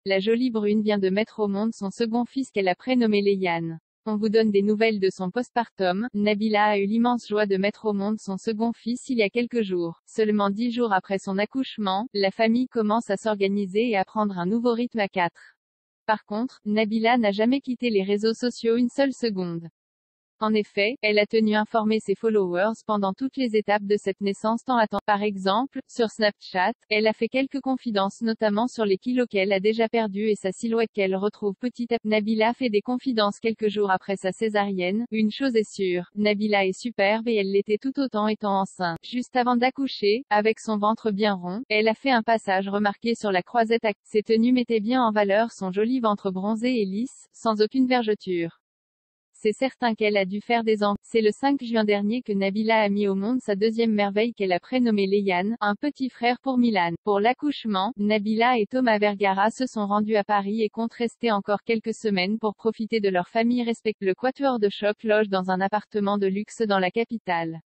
La jolie brune vient de mettre au monde son second fils qu'elle a prénommé Léane. On vous donne des nouvelles de son postpartum. Nabila a eu l'immense joie de mettre au monde son second fils il y a quelques jours. Seulement 10 jours après son accouchement, la famille commence à s'organiser et à prendre un nouveau rythme à 4. Par contre, Nabila n'a jamais quitté les réseaux sociaux une seule seconde. En effet, elle a tenu informer ses followers pendant toutes les étapes de cette naissance tant attendue. Par exemple, sur Snapchat, elle a fait quelques confidences notamment sur les kilos qu'elle a déjà perdus et sa silhouette qu'elle retrouve petit à petit. Nabila fait des confidences quelques jours après sa césarienne. Une chose est sûre, Nabila est superbe et elle l'était tout autant étant enceinte. Juste avant d'accoucher, avec son ventre bien rond, elle a fait un passage remarqué sur la croisette. Ses tenues mettaient bien en valeur son joli ventre bronzé et lisse, sans aucune vergeture. C'est certain qu'elle a dû faire des enfants. C'est le 5 juin dernier que Nabila a mis au monde sa deuxième merveille qu'elle a prénommée Léane, un petit frère pour Milan. Pour l'accouchement, Nabila et Thomas Vergara se sont rendus à Paris et comptent rester encore quelques semaines pour profiter de leur famille respective. Le quatuor de choc loge dans un appartement de luxe dans la capitale.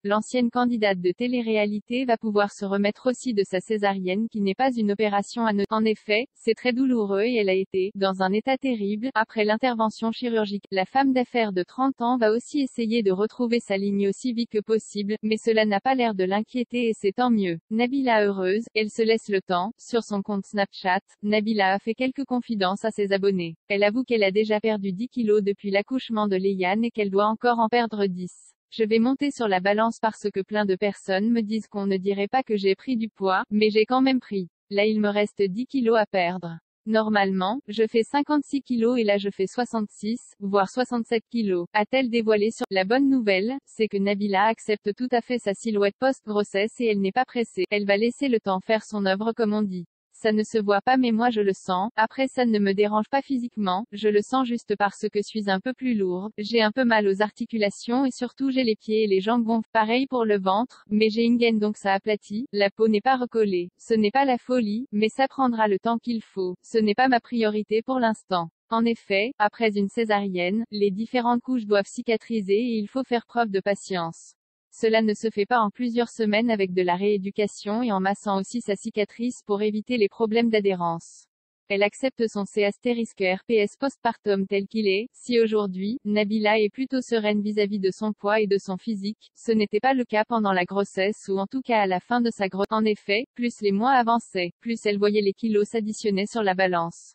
L'ancienne candidate de télé-réalité va pouvoir se remettre aussi de sa césarienne qui n'est pas une opération anodine. En effet, c'est très douloureux et elle a été, dans un état terrible, après l'intervention chirurgicale. La femme d'affaires de 30 ans va aussi essayer de retrouver sa ligne aussi vite que possible, mais cela n'a pas l'air de l'inquiéter et c'est tant mieux. Nabila heureuse, elle se laisse le temps. Sur son compte Snapchat, Nabila a fait quelques confidences à ses abonnés. Elle avoue qu'elle a déjà perdu 10 kilos depuis l'accouchement de Léane et qu'elle doit encore en perdre 10. Je vais monter sur la balance parce que plein de personnes me disent qu'on ne dirait pas que j'ai pris du poids, mais j'ai quand même pris. Là il me reste 10 kilos à perdre. Normalement, je fais 56 kilos et là je fais 66, voire 67 kilos, a-t-elle dévoilé sur. La bonne nouvelle, c'est que Nabila accepte tout à fait sa silhouette post-grossesse et elle n'est pas pressée. Elle va laisser le temps faire son œuvre comme on dit. Ça ne se voit pas mais moi je le sens. Après ça ne me dérange pas physiquement, je le sens juste parce que je suis un peu plus lourde, j'ai un peu mal aux articulations et surtout j'ai les pieds et les jambes gonflées. Pareil pour le ventre, mais j'ai une gaine donc ça aplatit, la peau n'est pas recollée. Ce n'est pas la folie, mais ça prendra le temps qu'il faut. Ce n'est pas ma priorité pour l'instant. En effet, après une césarienne, les différentes couches doivent cicatriser et il faut faire preuve de patience. Cela ne se fait pas en plusieurs semaines avec de la rééducation et en massant aussi sa cicatrice pour éviter les problèmes d'adhérence. Elle accepte son C*RPS postpartum tel qu'il est. Si aujourd'hui, Nabila est plutôt sereine vis-à-vis de son poids et de son physique, ce n'était pas le cas pendant la grossesse ou en tout cas à la fin de sa grossesse. En effet, plus les mois avançaient, plus elle voyait les kilos s'additionner sur la balance.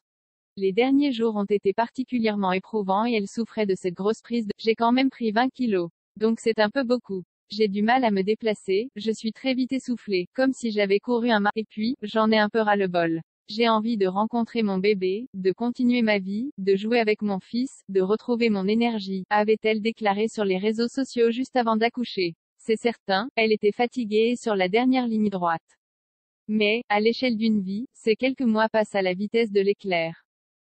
Les derniers jours ont été particulièrement éprouvants et elle souffrait de cette grosse prise de. J'ai quand même pris 20 kilos. Donc c'est un peu beaucoup. J'ai du mal à me déplacer, je suis très vite essoufflée, comme si j'avais couru un marathon. Et puis, j'en ai un peu ras-le-bol. J'ai envie de rencontrer mon bébé, de continuer ma vie, de jouer avec mon fils, de retrouver mon énergie, avait-elle déclaré sur les réseaux sociaux juste avant d'accoucher. C'est certain, elle était fatiguée et sur la dernière ligne droite. Mais, à l'échelle d'une vie, ces quelques mois passent à la vitesse de l'éclair.